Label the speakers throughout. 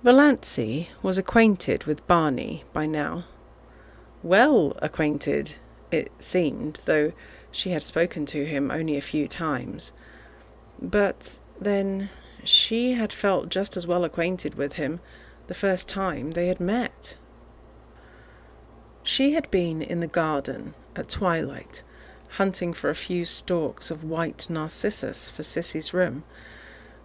Speaker 1: Valancy was acquainted with Barney by now. Well acquainted, it seemed, though she had spoken to him only a few times. But then she had felt just as well acquainted with him the first time they had met. She had been in the garden at twilight, hunting for a few stalks of white narcissus for Cissy's room,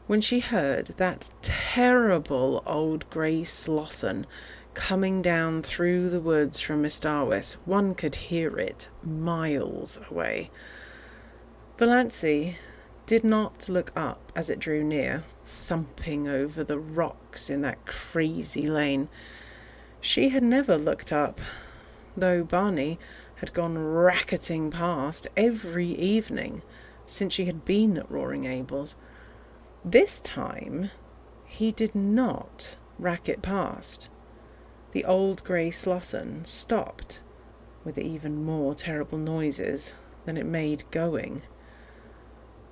Speaker 1: when she heard that terrible old grey Slosson coming down through the woods from Miss Darwis. One could hear it miles away. Valancy did not look up as it drew near, thumping over the rocks in that crazy lane. She had never looked up, though Barney had gone racketing past every evening since she had been at Roaring Gables. This time he did not racket past. The old grey Slosson stopped, with even more terrible noises than it made going.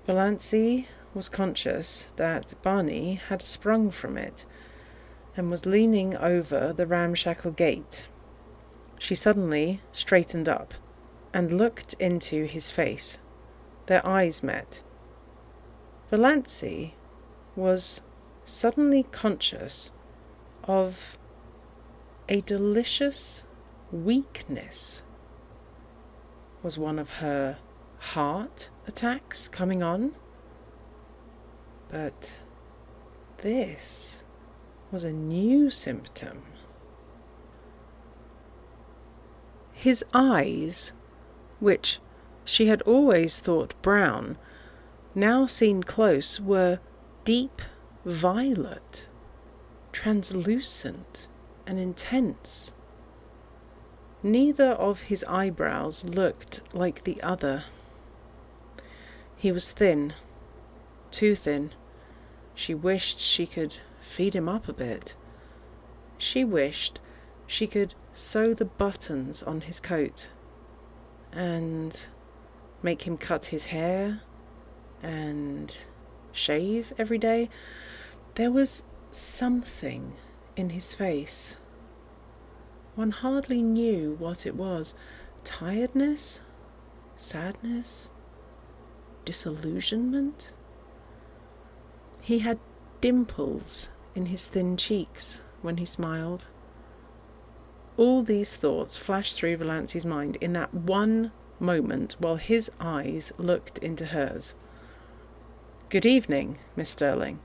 Speaker 1: Valancy was conscious that Barney had sprung from it and was leaning over the ramshackle gate. She suddenly straightened up and looked into his face. Their eyes met. Valancy was suddenly conscious of a delicious weakness. Was one of her heart attacks coming on? But this was a new symptom. His eyes, which she had always thought brown, now seen close, were deep violet, translucent and intense. Neither of his eyebrows looked like the other. He was thin, too thin. She wished she could feed him up a bit. She wished she could sew the buttons on his coat and make him cut his hair and shave every day. There was something in his face. One hardly knew what it was. Tiredness? Sadness? Disillusionment? He had dimples in his thin cheeks when he smiled. All these thoughts flashed through Valancy's mind in that one moment while his eyes looked into hers. "Good evening, Miss Stirling."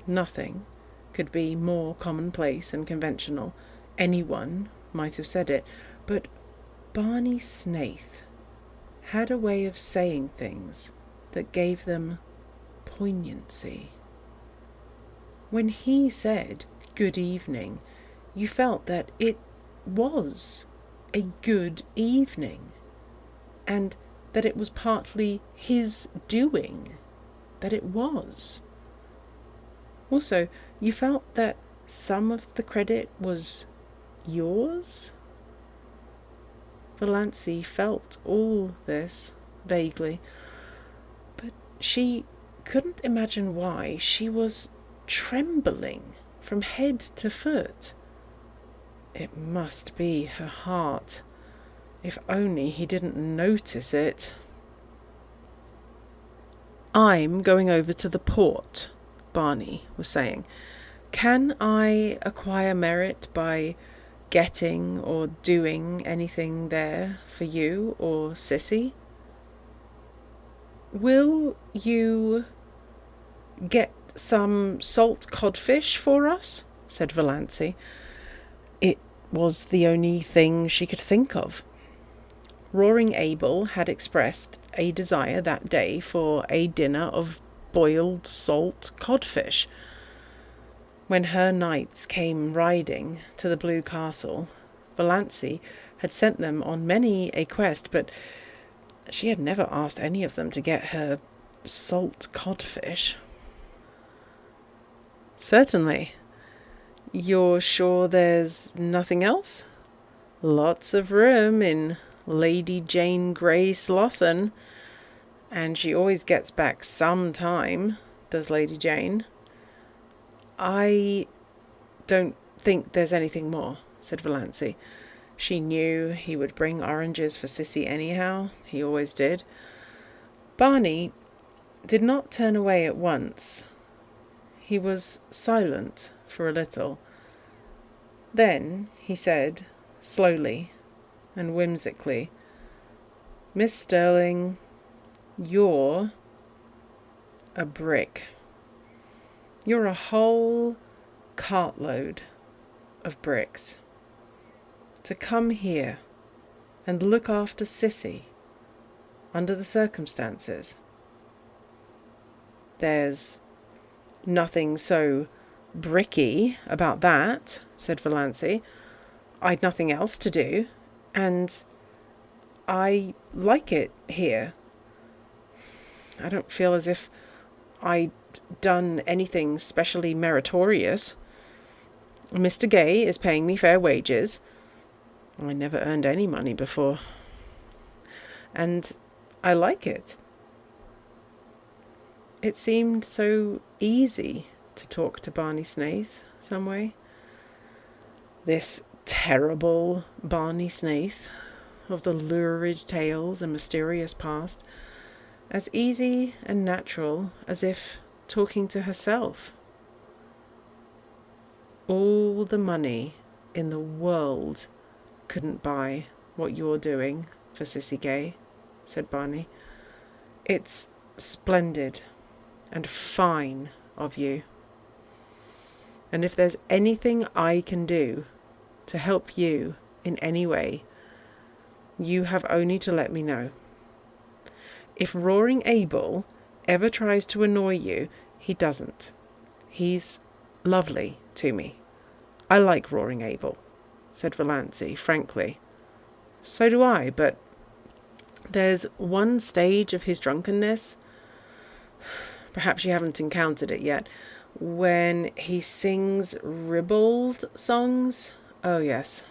Speaker 1: Nothing could be more commonplace and conventional. Anyone might have said it, but Barney Snaith had a way of saying things that gave them poignancy. When he said "good evening," you felt that it was a good evening, and that it was partly his doing that it was. Also, you felt that some of the credit was yours. Valancy felt all this vaguely, but she couldn't imagine why. She was trembling from head to foot. It must be her heart. If only he didn't notice it. "I'm going over to the port," Barney was saying. "Can I acquire merit by getting or doing anything there for you or Sissy?" "Will you get some salt codfish for us?" said Valancy. It was the only thing she could think of. Roaring Abel had expressed a desire that day for a dinner of boiled salt codfish. When her knights came riding to the Blue Castle, Valancy had sent them on many a quest, but she had never asked any of them to get her salt codfish. "Certainly. You're sure there's nothing else? Lots of room in Lady Jane Grey Slosson, and she always gets back some time, does Lady Jane." I don't think there's anything more, said Valancy. She knew he would bring oranges for Sissy anyhow. He always did. Barney did not turn away at once. He was silent for a little. Then he said, slowly and whimsically, Miss Stirling, you're a brick. You're a whole cartload of bricks. To come here and look after Sissy under the circumstances. There's nothing so bricky about that, said Valancy. I'd nothing else to do, and I like it here. I don't feel as if I'd done anything specially meritorious. Mr. Gay is paying me fair wages. I never earned any money before. And I like it. It seemed so easy to talk to Barney Snaith, some way. This terrible Barney Snaith of the lurid tales and mysterious past, as easy and natural as if talking to herself. All the money in the world couldn't buy what you're doing for Sissy Gay, said Barney. It's splendid and fine of you. And if there's anything I can do to help you in any way, you have only to let me know. If Roaring Abel ever tries to annoy you, he doesn't. He's lovely to me. I like Roaring Abel, said Valancy frankly. So do I, but there's one stage of his drunkenness, perhaps you haven't encountered it yet, when he sings ribald songs. Oh yes.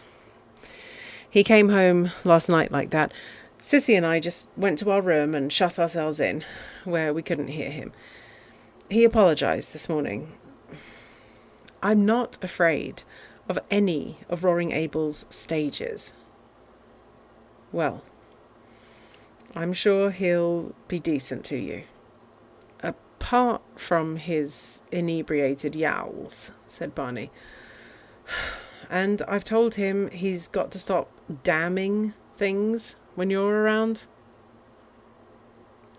Speaker 1: He came home last night like that. Sissy and I just went to our room and shut ourselves in, where we couldn't hear him. He apologised this morning. I'm not afraid of any of Roaring Abel's stages. Well, I'm sure he'll be decent to you. Apart from his inebriated yowls, said Barney. And I've told him he's got to stop damning things when you're around.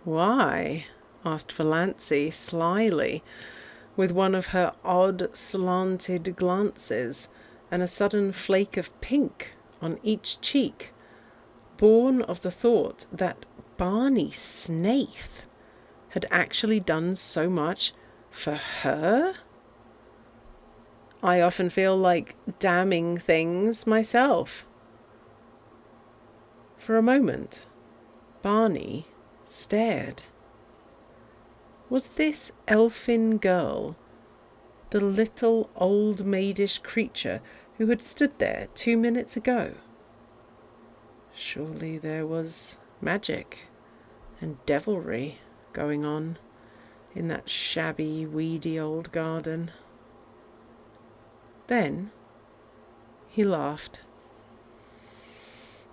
Speaker 1: Why? Asked Valancy slyly, with one of her odd slanted glances and a sudden flake of pink on each cheek, born of the thought that Barney Snaith had actually done so much for her. I often feel like damning things myself. For a moment, Barney stared. Was this elfin girl the little old maidish creature who had stood there 2 minutes ago? Surely there was magic and devilry going on in that shabby, weedy old garden. Then he laughed.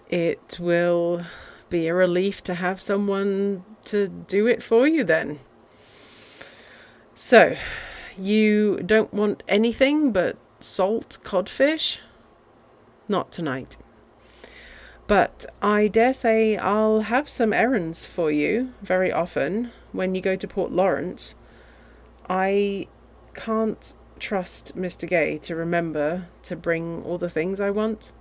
Speaker 1: It will be a relief to have someone to do it for you then. So, you don't want anything but salt codfish? Not tonight. But I dare say I'll have some errands for you very often when you go to Port Lawrence. I can't trust Mr. Gay to remember to bring all the things I want.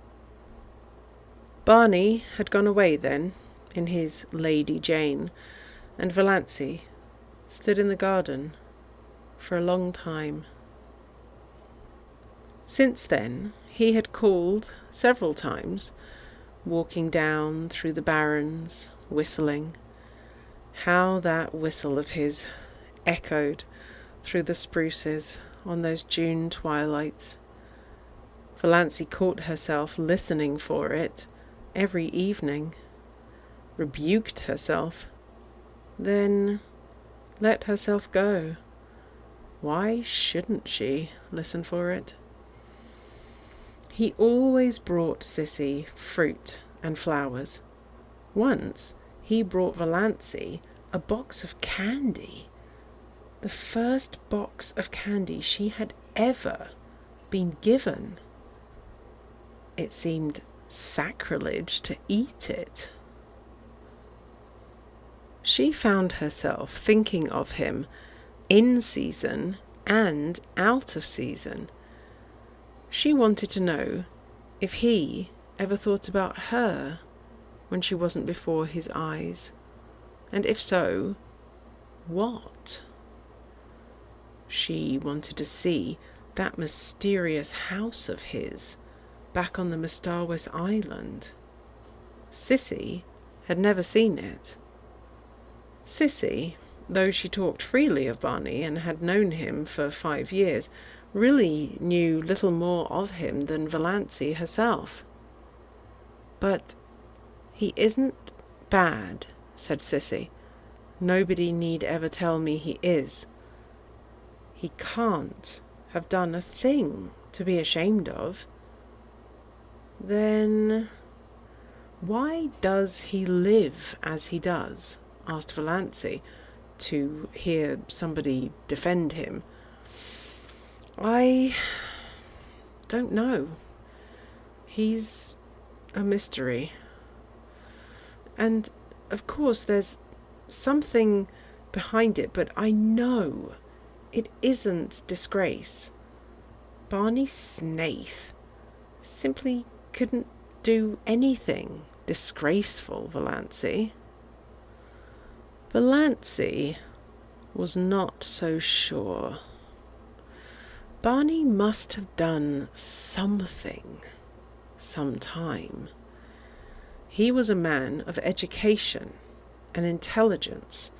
Speaker 1: Barney had gone away then, in his Lady Jane, and Valancy stood in the garden for a long time. Since then, he had called several times, walking down through the barrens, whistling. How that whistle of his echoed through the spruces on those June twilights. Valancy caught herself listening for it every evening, rebuked herself, then let herself go, Why shouldn't she listen for it? He always brought Sissy fruit and flowers. Once he brought Valancy a box of candy. The first box of candy she had ever been given. It seemed sacrilege to eat it. She found herself thinking of him in season and out of season. She wanted to know if he ever thought about her when she wasn't before his eyes, and if so, what? She wanted to see that mysterious house of his back on the Mistawis Island. Sissy had never seen it. Sissy, though she talked freely of Barney and had known him for 5 years, really knew little more of him than Valancy herself. But he isn't bad, said Sissy. Nobody need ever tell me he is. He can't have done a thing to be ashamed of. Then why does he live as he does? Asked Valancy, to hear somebody defend him. I don't know. He's a mystery. And of course there's something behind it, but I know it isn't disgrace. Barney Snaith simply couldn't do anything disgraceful, Valancy. Valancy was not so sure. Barney must have done something, sometime. He was a man of education and intelligence.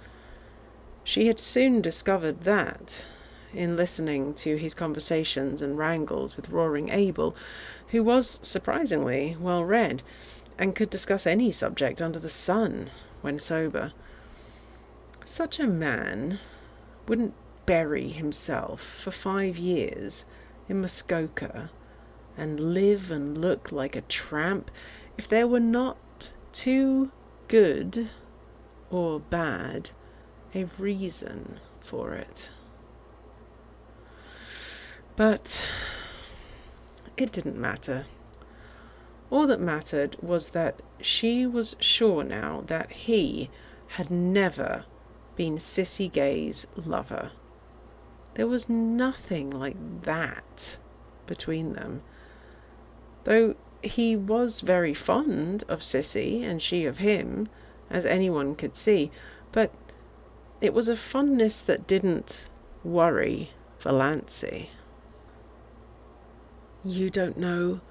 Speaker 1: She had soon discovered that in listening to his conversations and wrangles with Roaring Abel, who was surprisingly well read and could discuss any subject under the sun when sober. Such a man wouldn't bury himself for 5 years in Muskoka and live and look like a tramp if there were not too good or bad a reason for it. But it didn't matter. All that mattered was that she was sure now that he had never been Sissy Gay's lover. There was nothing like that between them. Though he was very fond of Sissy and she of him, as anyone could see, but it was a fondness that didn't worry Valancy. You don't know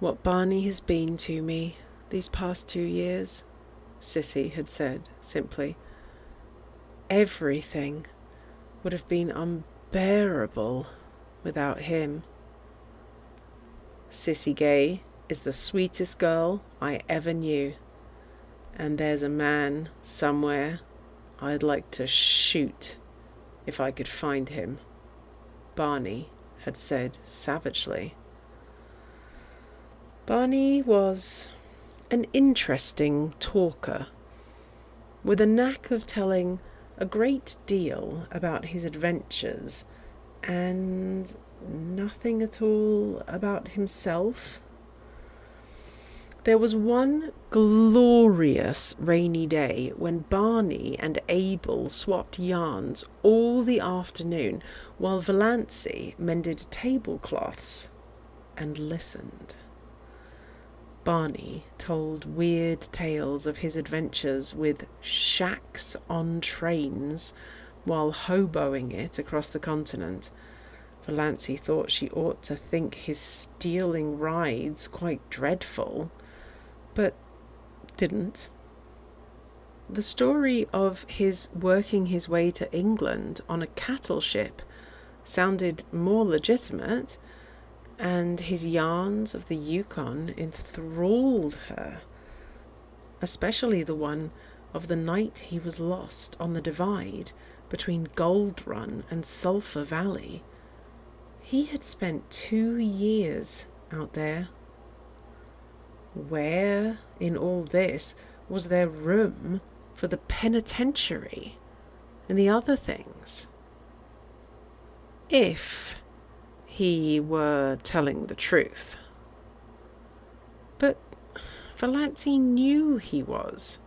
Speaker 1: what Barney has been to me these past 2 years, Sissy had said simply. Everything would have been unbearable without him. Sissy Gay is the sweetest girl I ever knew, and there's a man somewhere I'd like to shoot if I could find him, Barney had said savagely. Barney was an interesting talker, with a knack of telling a great deal about his adventures and nothing at all about himself. There was one glorious rainy day when Barney and Abel swapped yarns all the afternoon while Valancy mended tablecloths and listened. Barney told weird tales of his adventures with shacks on trains while hoboing it across the continent. Valancy thought she ought to think his stealing rides quite dreadful, but didn't. The story of his working his way to England on a cattle ship sounded more legitimate, and his yarns of the Yukon enthralled her, especially the one of the night he was lost on the Divide between Gold Run and Sulphur Valley. He had spent 2 years out there. Where in all this was there room for the penitentiary and the other things? If he were telling the truth. But Valancy knew he was.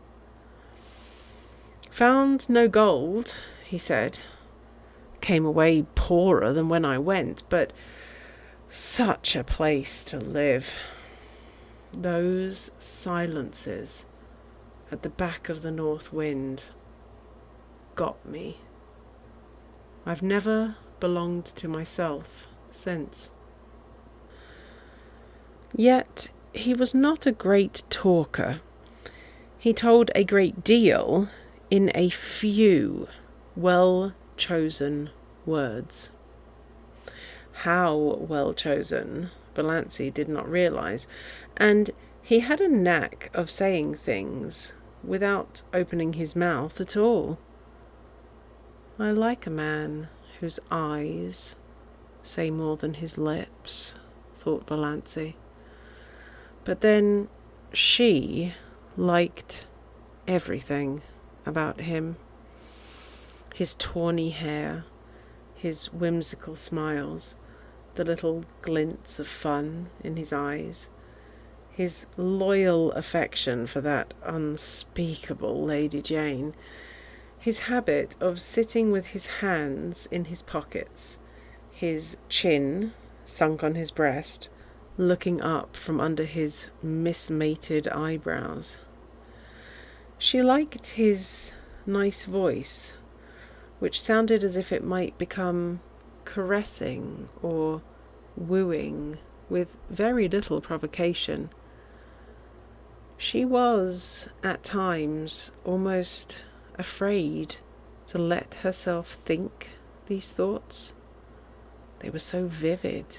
Speaker 1: Found no gold, he said. Came away poorer than when I went, but such a place to live. Those silences at the back of the north wind got me. I've never belonged to myself since. Yet he was not a great talker. He told a great deal in a few well-chosen words. How well chosen, Valancy did not realise, and he had a knack of saying things without opening his mouth at all. I like a man whose eyes say more than his lips, thought Valancy. But then she liked everything about him. His tawny hair, his whimsical smiles, the little glints of fun in his eyes, his loyal affection for that unspeakable Lady Jane, his habit of sitting with his hands in his pockets, his chin sunk on his breast, looking up from under his mismated eyebrows. She liked his nice voice, which sounded as if it might become caressing or wooing with very little provocation. She was, at times, almost afraid to let herself think these thoughts. They were so vivid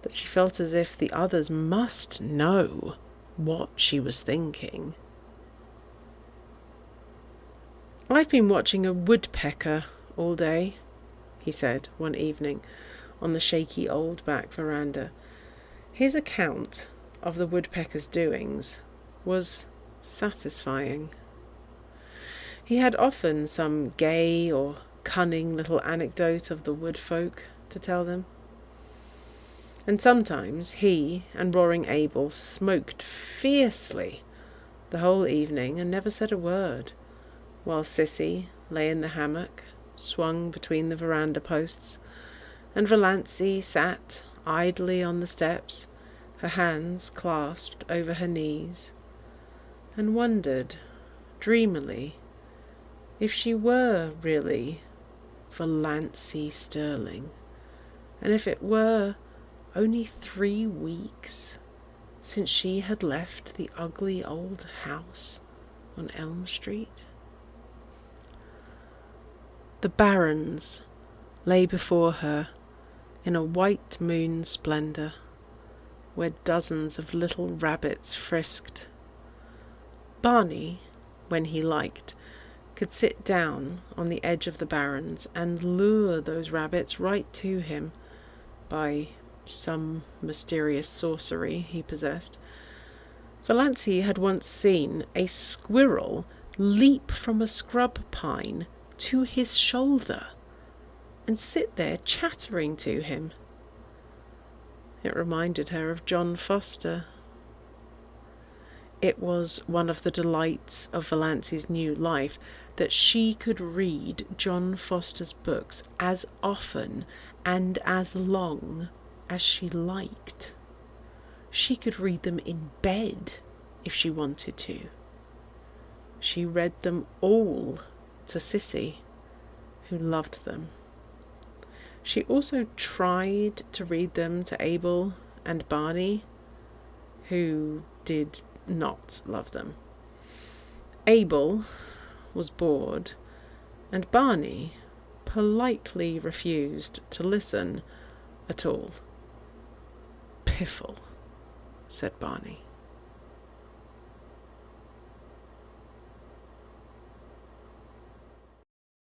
Speaker 1: that she felt as if the others must know what she was thinking. I've been watching a woodpecker all day, he said one evening on the shaky old back veranda. His account of the woodpecker's doings was satisfying. He had often some gay or cunning little anecdote of the woodfolk to tell them. And sometimes he and Roaring Abel smoked fiercely the whole evening and never said a word, while Sissy lay in the hammock, swung between the veranda posts, and Valancy sat idly on the steps, her hands clasped over her knees, and wondered, dreamily, if she were really Valancy Stirling, and if it were only 3 weeks since she had left the ugly old house on Elm Street. The barrens lay before her in a white moon splendour, where dozens of little rabbits frisked. Barney, when he liked, could sit down on the edge of the barrens and lure those rabbits right to him by some mysterious sorcery he possessed. Valancy had once seen a squirrel leap from a scrub pine to his shoulder and sit there chattering to him. It reminded her of John Foster. It was one of the delights of Valancy's new life that she could read John Foster's books as often and as long as she liked. She could read them in bed if she wanted to. She read them all to Sissy, who loved them. She also tried to read them to Abel and Barney, who did not love them. Abel was bored, and Barney politely refused to listen at all. Piffle, said Barney.